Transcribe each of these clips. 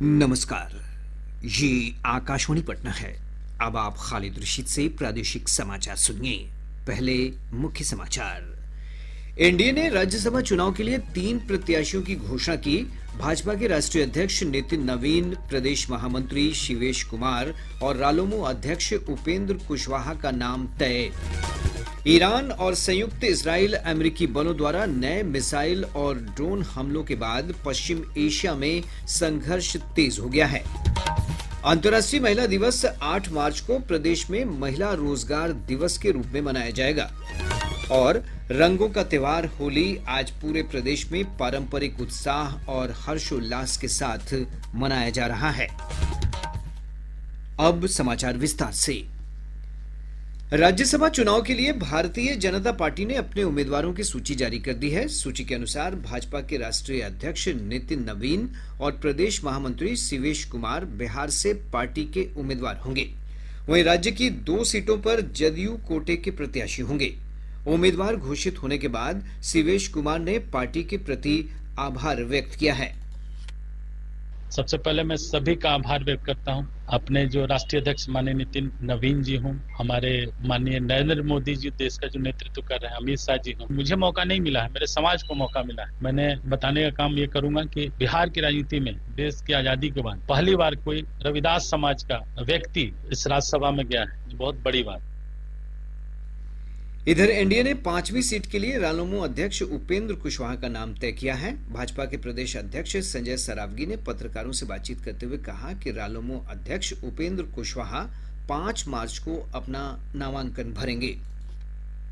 नमस्कार। ये आकाशवाणी पटना है। अब आप खालिद रशीद से प्रादेशिक समाचार सुनिए। पहले मुख्य समाचार। एनडीए ने राज्यसभा चुनाव के लिए 3 प्रत्याशियों की घोषणा की। भाजपा के राष्ट्रीय अध्यक्ष नितिन नवीन, प्रदेश महामंत्री शिवेश कुमार और रालोमो अध्यक्ष उपेंद्र कुशवाहा का नाम तय। ईरान और संयुक्त इजराइल अमेरिकी बलों द्वारा नए मिसाइल और ड्रोन हमलों के बाद पश्चिम एशिया में संघर्ष तेज हो गया है। अंतर्राष्ट्रीय महिला दिवस 8 मार्च को प्रदेश में महिला रोजगार दिवस के रूप में मनाया जाएगा। और रंगों का त्योहार होली आज पूरे प्रदेश में पारंपरिक उत्साह और हर्षोल्लास के साथ मनाया जा रहा है। अब समाचार विस्तार से। राज्यसभा चुनाव के लिए भारतीय जनता पार्टी ने अपने उम्मीदवारों की सूची जारी कर दी है। सूची के अनुसार भाजपा के राष्ट्रीय अध्यक्ष नितिन नवीन और प्रदेश महामंत्री शिवेश कुमार बिहार से पार्टी के उम्मीदवार होंगे। वहीं राज्य की 2 सीटों पर जदयू कोटे के प्रत्याशी होंगे। उम्मीदवार घोषित होने के बाद शिवेश कुमार ने पार्टी के प्रति आभार व्यक्त किया है। सबसे पहले मैं सभी का आभार व्यक्त करता हूं। अपने जो राष्ट्रीय अध्यक्ष माननीय नितिन नवीन जी हों, हमारे माननीय नरेंद्र मोदी जी देश का जो नेतृत्व कर रहे हैं, अमित शाह जी हों। मुझे मौका नहीं मिला है, मेरे समाज को मौका मिला है। मैंने बताने का काम ये करूंगा कि बिहार की राजनीति में देश की आजादी के बाद पहली बार कोई रविदास समाज का व्यक्ति इस राज्यसभा में गया है, बहुत बड़ी बात। इधर एनडीए ने 5वीं सीट के लिए रालोमो अध्यक्ष उपेंद्र कुशवाहा का नाम तय किया है। भाजपा के प्रदेश अध्यक्ष संजय सरावगी ने पत्रकारों से बातचीत करते हुए कहा कि रालोमो अध्यक्ष उपेंद्र कुशवाहा 5 मार्च को अपना नामांकन भरेंगे।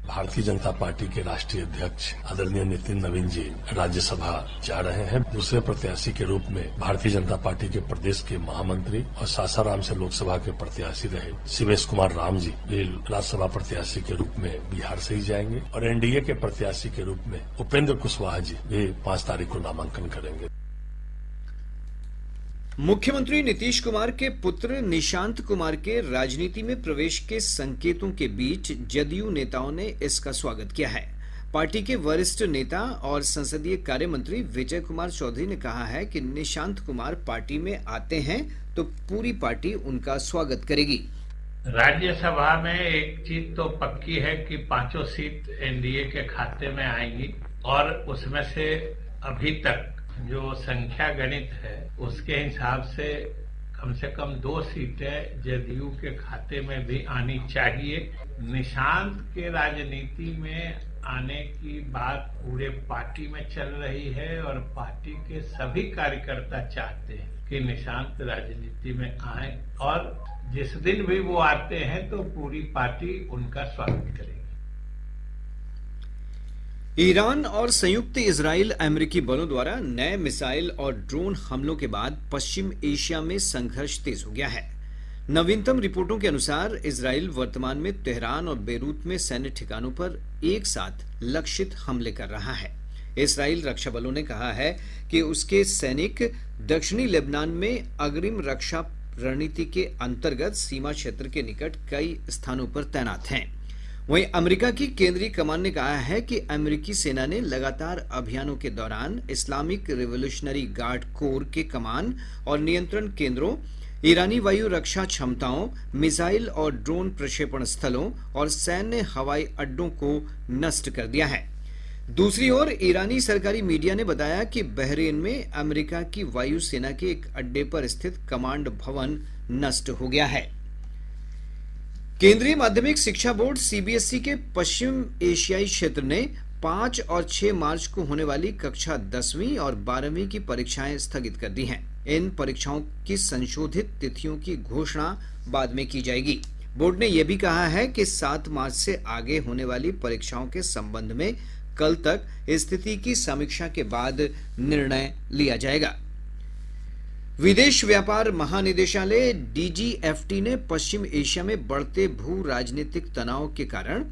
भारतीय जनता पार्टी के राष्ट्रीय अध्यक्ष आदरणीय नितिन नवीन जी राज्यसभा जा रहे हैं। दूसरे प्रत्याशी के रूप में भारतीय जनता पार्टी के प्रदेश के महामंत्री और सासाराम से लोकसभा के प्रत्याशी रहे शिवेश कुमार राम जी भी राज्यसभा प्रत्याशी के रूप में बिहार से ही जाएंगे। और एनडीए के प्रत्याशी के रूप में उपेंद्र कुशवाहा जी भी 5 तारीख को नामांकन करेंगे। मुख्यमंत्री नीतीश कुमार के पुत्र निशांत कुमार के राजनीति में प्रवेश के संकेतों के बीच जदयू नेताओं ने इसका स्वागत किया है। पार्टी के वरिष्ठ नेता और संसदीय कार्य मंत्री विजय कुमार चौधरी ने कहा है कि निशांत कुमार पार्टी में आते हैं तो पूरी पार्टी उनका स्वागत करेगी। राज्यसभा में एक चीज तो पक्की है कि 5 सीट एनडीए के खाते में आएंगी और उसमें से अभी तक जो संख्या गणित है उसके हिसाब से कम 2 सीटें जदयू के खाते में भी आनी चाहिए। निशांत के राजनीति में आने की बात पूरे पार्टी में चल रही है और पार्टी के सभी कार्यकर्ता चाहते हैं कि निशांत राजनीति में आए और जिस दिन भी वो आते हैं तो पूरी पार्टी उनका स्वागत करेगी। ईरान और संयुक्त इजराइल अमेरिकी बलों द्वारा नए मिसाइल और ड्रोन हमलों के बाद पश्चिम एशिया में संघर्ष तेज हो गया है। नवीनतम रिपोर्टों के अनुसार इजराइल वर्तमान में तेहरान और बेरूत में सैन्य ठिकानों पर एक साथ लक्षित हमले कर रहा है। इजराइल रक्षा बलों ने कहा है कि उसके सैनिक दक्षिणी लेबनान में अग्रिम रक्षा रणनीति के अंतर्गत सीमा क्षेत्र के निकट कई स्थानों पर तैनात हैं। वहीं अमेरिका की केंद्रीय कमान ने कहा है कि अमेरिकी सेना ने लगातार अभियानों के दौरान इस्लामिक रिवोल्यूशनरी गार्ड कोर के कमान और नियंत्रण केंद्रों, ईरानी वायु रक्षा क्षमताओं, मिसाइल और ड्रोन प्रक्षेपण स्थलों और सैन्य हवाई अड्डों को नष्ट कर दिया है। दूसरी ओर ईरानी सरकारी मीडिया ने बताया कि बहरीन में अमेरिका की वायु सेना के एक अड्डे पर स्थित कमांड भवन नष्ट हो गया है। केंद्रीय माध्यमिक शिक्षा बोर्ड सीबीएसई के पश्चिम एशियाई क्षेत्र ने 5 और 6 मार्च को होने वाली कक्षा 10वीं और 12वीं की परीक्षाएं स्थगित कर दी हैं। इन परीक्षाओं की संशोधित तिथियों की घोषणा बाद में की जाएगी। बोर्ड ने यह भी कहा है कि 7 मार्च से आगे होने वाली परीक्षाओं के संबंध में कल तक स्थिति की समीक्षा के बाद निर्णय लिया जाएगा। विदेश व्यापार महानिदेशालय डीजीएफटी ने पश्चिम एशिया में बढ़ते भू राजनीतिक तनाव के कारण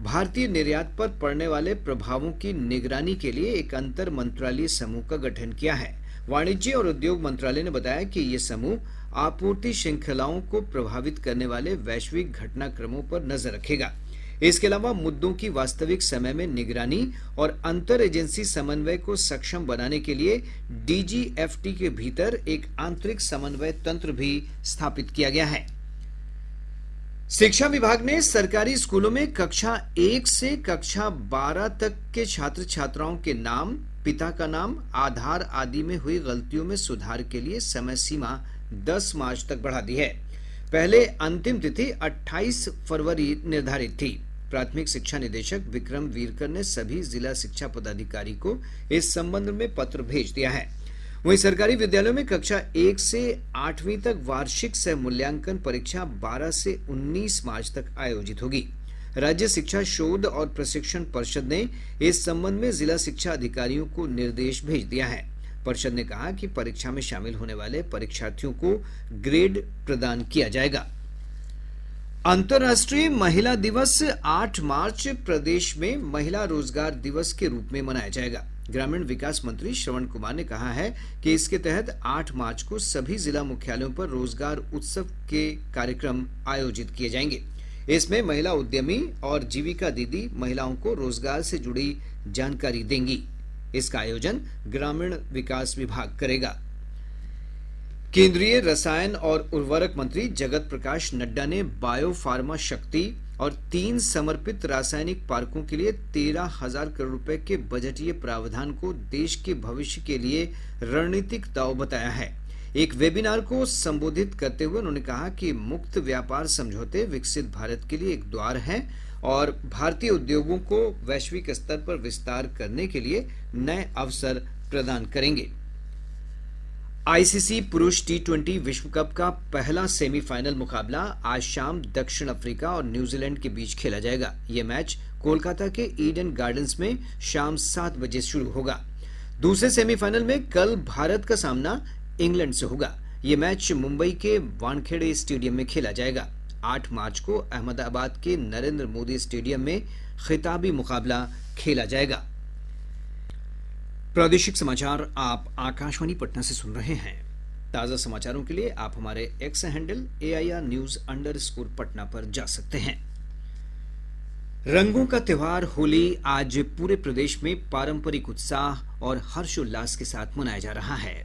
भारतीय निर्यात पर पड़ने वाले प्रभावों की निगरानी के लिए एक अंतर मंत्रालयीय समूह का गठन किया है। वाणिज्य और उद्योग मंत्रालय ने बताया कि ये समूह आपूर्ति श्रृंखलाओं को प्रभावित करने वाले वैश्विक घटनाक्रमों पर नजर रखेगा। इसके अलावा मुद्दों की वास्तविक समय में निगरानी और अंतर एजेंसी समन्वय को सक्षम बनाने के लिए डीजीएफटी के भीतर एक आंतरिक समन्वय तंत्र भी स्थापित किया गया है। शिक्षा विभाग ने सरकारी स्कूलों में कक्षा 1 से कक्षा 12 तक के छात्र छात्राओं के नाम, पिता का नाम, आधार आदि में हुई गलतियों में सुधार के लिए समय सीमा 10 मार्च तक बढ़ा दी है। पहले अंतिम तिथि 28 फरवरी निर्धारित थी। प्राथमिक शिक्षा निदेशक विक्रम वीरकर ने सभी जिला शिक्षा पदाधिकारी को इस संबंध में पत्र भेज दिया है। वहीं सरकारी विद्यालयों में कक्षा 1 से 8वीं तक वार्षिक सह मूल्यांकन परीक्षा 12 से 19 मार्च तक आयोजित होगी। राज्य शिक्षा शोध और प्रशिक्षण परिषद ने इस संबंध में जिला शिक्षा अधिकारियों को निर्देश भेज दिया है। परिषद ने कहा कि परीक्षा में शामिल होने वाले परीक्षार्थियों को ग्रेड प्रदान किया जाएगा। अंतर्राष्ट्रीय महिला दिवस 8 मार्च प्रदेश में महिला रोजगार दिवस के रूप में मनाया जाएगा। ग्रामीण विकास मंत्री श्रवण कुमार ने कहा है कि इसके तहत 8 मार्च को सभी जिला मुख्यालयों पर रोजगार उत्सव के कार्यक्रम आयोजित किए जाएंगे। इसमें महिला उद्यमी और जीविका दीदी महिलाओं को रोजगार से जुड़ी जानकारी देंगी। इसका आयोजन ग्रामीण विकास विभाग करेगा। केंद्रीय रसायन और उर्वरक मंत्री जगत प्रकाश नड्डा ने बायो फार्मा शक्ति और 3 समर्पित रासायनिक पार्कों के लिए 13,000 करोड़ रुपए के बजटीय प्रावधान को देश के भविष्य के लिए रणनीतिक दांव बताया है। एक वेबिनार को संबोधित करते हुए उन्होंने कहा कि मुक्त व्यापार समझौते विकसित भारत के लिए एक द्वार है और भारतीय उद्योगों को वैश्विक स्तर पर विस्तार करने के लिए नए अवसर प्रदान करेंगे। आईसीसी पुरुष T20 विश्व कप का पहला सेमीफाइनल मुकाबला आज शाम दक्षिण अफ्रीका और न्यूजीलैंड के बीच खेला जाएगा। यह मैच कोलकाता के ईडन गार्डन्स में शाम 7 बजे शुरू होगा। दूसरे सेमीफाइनल में कल भारत का सामना इंग्लैंड से होगा। यह मैच मुंबई के वानखेड़े स्टेडियम में खेला जाएगा। 8 मार्च को अहमदाबाद के नरेंद्र मोदी स्टेडियम में खिताबी मुकाबला खेला जाएगा। प्रादेशिक समाचार आप आकाशवाणी पटना से सुन रहे हैं। ताजा समाचारों के लिए आप हमारे एक्स हैंडल AIR_News_ पटना पर जा सकते हैं। रंगों का त्योहार होली आज पूरे प्रदेश में पारंपरिक उत्साह और हर्षोल्लास के साथ मनाया जा रहा है।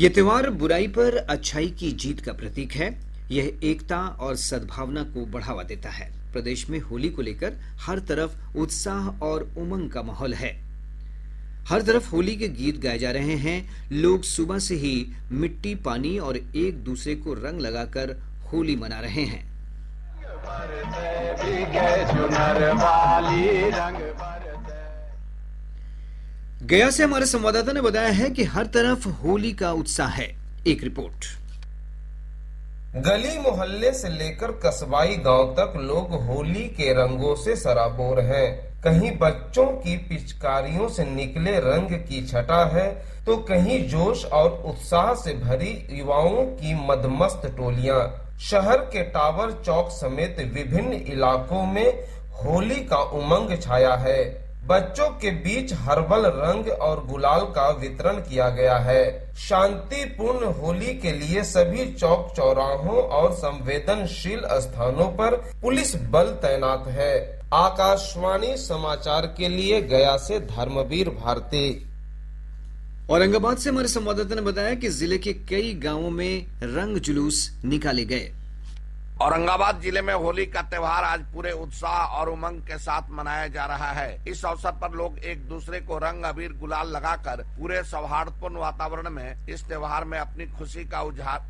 यह त्योहार बुराई पर अच्छाई की जीत का प्रतीक है। यह एकता और सद्भावना को बढ़ावा देता है। प्रदेश में होली को लेकर हर तरफ उत्साह और उमंग का माहौल है। हर तरफ होली के गीत गाए जा रहे हैं। लोग सुबह से ही मिट्टी, पानी और एक दूसरे को रंग लगाकर होली मना रहे हैं। गया से हमारे संवाददाता ने बताया है कि हर तरफ होली का उत्साह है। एक रिपोर्ट। गली मोहल्ले से लेकर कस्बाई गांव तक लोग होली के रंगों से सराबोर हैं। कहीं बच्चों की पिचकारियों से निकले रंग की छटा है तो कहीं जोश और उत्साह से भरी युवाओं की मदमस्त टोलियां। शहर के टावर चौक समेत विभिन्न इलाकों में होली का उमंग छाया है। बच्चों के बीच हर्बल रंग और गुलाल का वितरण किया गया है। शांतिपूर्ण होली के लिए सभी चौक चौराहों और संवेदनशील स्थानों पर पुलिस बल तैनात है। आकाशवाणी समाचार के लिए गया से धर्मवीर भारती। औरंगाबाद से हमारे संवाददाता ने बताया कि जिले के कई गांवों में रंग जुलूस निकाले गए। औरंगाबाद जिले में होली का त्योहार आज पूरे उत्साह और उमंग के साथ मनाया जा रहा है। इस अवसर पर लोग एक दूसरे को रंग अबीर गुलाल लगाकर पूरे सौहार्दपूर्ण वातावरण में इस त्योहार में अपनी खुशी का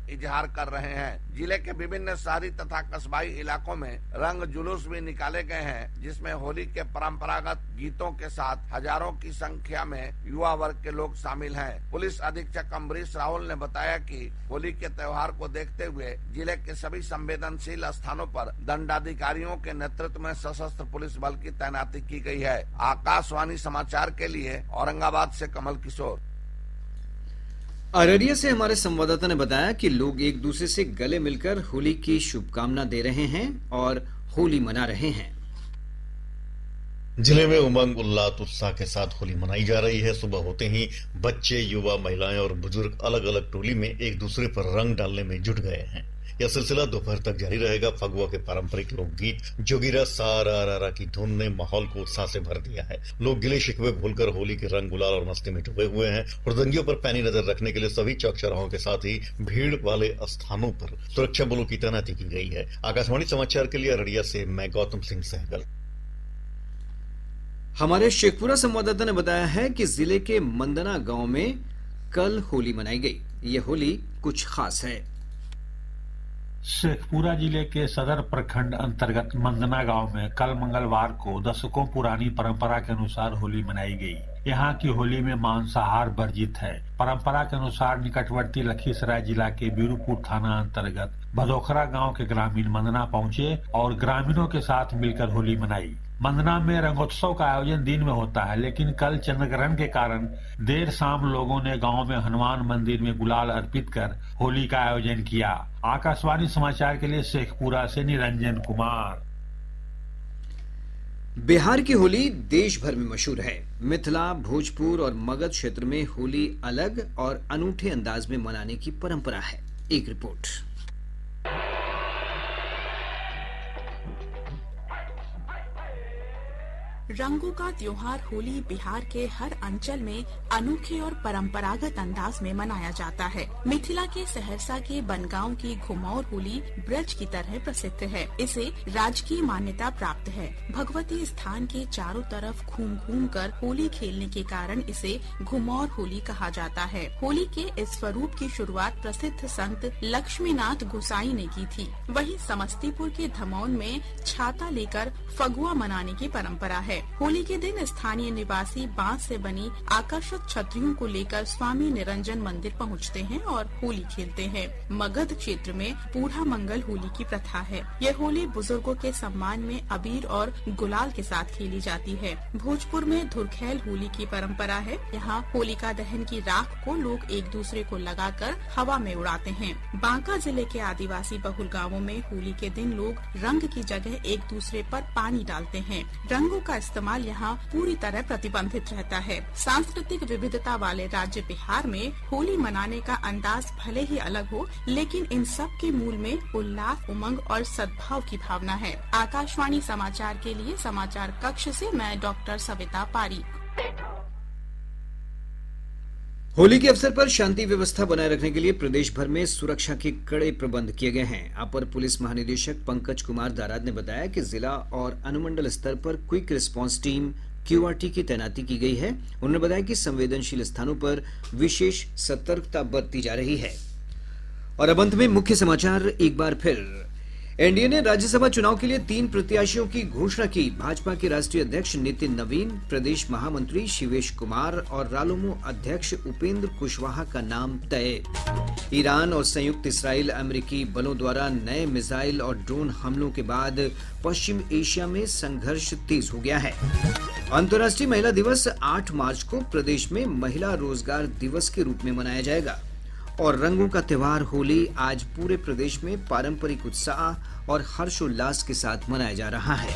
इजहार कर रहे हैं। जिले के विभिन्न शहरी तथा कस्बाई इलाकों में रंग जुलूस भी निकाले गए हैं, जिसमें होली के परंपरागत गीतों के साथ हजारों की संख्या में युवा वर्ग के लोग शामिल हैं। पुलिस अधीक्षक अम्बरीश राहुल ने बताया कि होली के त्योहार को देखते हुए जिले के सभी संवेदनशील स्थानों पर दंडाधिकारियों के नेतृत्व में सशस्त्र पुलिस बल की तैनाती की गई है। आकाशवाणी समाचार के लिए औरंगाबाद से कमल किशोर। अररिया से हमारे संवाददाता ने बताया कि लोग एक दूसरे से गले मिलकर होली की शुभकामना दे रहे हैं और होली मना रहे हैं। जिले में उमंग उल्लास उत्साह के साथ होली मनाई जा रही है। सुबह होते ही बच्चे, युवा, महिलाएं और बुजुर्ग अलग अलग टोली में एक दूसरे पर रंग डालने में जुट गए हैं। यह सिलसिला दोपहर तक जारी रहेगा। फगुआ के पारंपरिक लोकगीत जोगिरा सारा की धुन ने माहौल को उत्साह से भर दिया है। लोग गिले शिकवे भूलकर होली के रंग, गुलाल और मस्ती में डूबे हुए हैं। हुड़दंगियों पर पैनी नजर रखने के लिए सभी चौक चौराहों के साथ ही भीड़ वाले स्थानों पर सुरक्षा बलों की तैनाती की गई है। आकाशवाणी समाचार के लिए अररिया से मैं गौतम सिंह सहगल। हमारे शेखपुरा संवाददाता ने बताया है कि जिले के मंदना गांव में कल होली मनाई गई। ये होली कुछ खास है। शेखपुरा जिले के सदर प्रखंड अंतर्गत मंदना गांव में कल मंगलवार को दशकों पुरानी परंपरा के अनुसार होली मनाई गई। यहाँ की होली में मांसाहार वर्जित है। परंपरा के अनुसार निकटवर्ती लखीसराय जिला के बीरूपुर थाना अंतर्गत भदोखरा गांव के ग्रामीण मंदना पहुंचे और ग्रामीणों के साथ मिलकर होली मनाई। मंदना में रंगोत्सव का आयोजन दिन में होता है, लेकिन कल चंद्रग्रहण के कारण देर शाम लोगों ने गांव में हनुमान मंदिर में गुलाल अर्पित कर होली का आयोजन किया। आकाशवाणी समाचार के लिए शेखपुरा से निरंजन कुमार। बिहार की होली देश भर में मशहूर है। मिथिला, भोजपुर और मगध क्षेत्र में होली अलग और अनूठे अंदाज में मनाने की परंपरा है। एक रिपोर्ट। रंगों का त्योहार होली बिहार के हर अंचल में अनोखे और परंपरागत अंदाज में मनाया जाता है। मिथिला के सहरसा के बनगांव की घुमौर होली ब्रज की तरह प्रसिद्ध है। इसे राजकीय मान्यता प्राप्त है। भगवती स्थान के चारों तरफ घूम घूम कर होली खेलने के कारण इसे घुमौर होली कहा जाता है। होली के इस स्वरूप की शुरुआत प्रसिद्ध संत लक्ष्मीनाथ गोसाई ने की थी। वहीं समस्तीपुर के धमौन में छाता लेकर फगुआ मनाने की परंपरा है। होली के दिन स्थानीय निवासी बांस से बनी आकर्षक छतरियों को लेकर स्वामी निरंजन मंदिर पहुंचते हैं और होली खेलते हैं। मगध क्षेत्र में बूढ़ा मंगल होली की प्रथा है। यह होली बुजुर्गों के सम्मान में अबीर और गुलाल के साथ खेली जाती है। भोजपुर में धुरखेल होली की परंपरा है। यहाँ होलिका दहन की राख को लोग एक दूसरे को लगाकर हवा में उड़ाते हैं। बांका जिले के आदिवासी बहुल गाँवों में होली के दिन लोग रंग की जगह एक दूसरे पर पानी डालते हैं। रंगों का इस्तेमाल यहाँ पूरी तरह प्रतिबंधित रहता है। सांस्कृतिक विविधता वाले राज्य बिहार में होली मनाने का अंदाज भले ही अलग हो, लेकिन इन सब के मूल में उल्लास, उमंग और सद्भाव की भावना है। आकाशवाणी समाचार के लिए समाचार कक्ष से मैं डॉक्टर सविता पारी। होली के अवसर पर शांति व्यवस्था बनाए रखने के लिए प्रदेश भर में सुरक्षा के कड़े प्रबंध किए गए हैं। अपर पुलिस महानिदेशक पंकज कुमार दाराद ने बताया कि जिला और अनुमंडल स्तर पर क्विक रिस्पांस टीम QRT की तैनाती की गई है। उन्होंने बताया कि संवेदनशील स्थानों पर विशेष सतर्कता बरती जा रही है। और अब अंत में मुख्य समाचार एक बार फिर। एनडीए ने राज्यसभा चुनाव के लिए 3 प्रत्याशियों की घोषणा की। भाजपा के राष्ट्रीय अध्यक्ष नितिन नवीन, प्रदेश महामंत्री शिवेश कुमार और रालोमो अध्यक्ष उपेंद्र कुशवाहा का नाम तय। ईरान और संयुक्त इस्राइल अमेरिकी बलों द्वारा नए मिसाइल और ड्रोन हमलों के बाद पश्चिम एशिया में संघर्ष तेज हो गया है। अंतर्राष्ट्रीय महिला दिवस 8 मार्च को प्रदेश में महिला रोजगार दिवस के रूप में मनाया जाएगा। और रंगों का त्योहार होली आज पूरे प्रदेश में पारंपरिक उत्साह और हर्षोल्लास के साथ मनाया जा रहा है।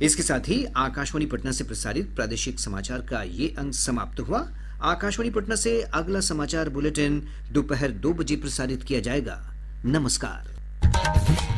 इसके साथ ही आकाशवाणी पटना से प्रसारित प्रादेशिक समाचार का ये अंक समाप्त हुआ। आकाशवाणी पटना से अगला समाचार बुलेटिन दोपहर 2 बजे प्रसारित किया जाएगा। नमस्कार।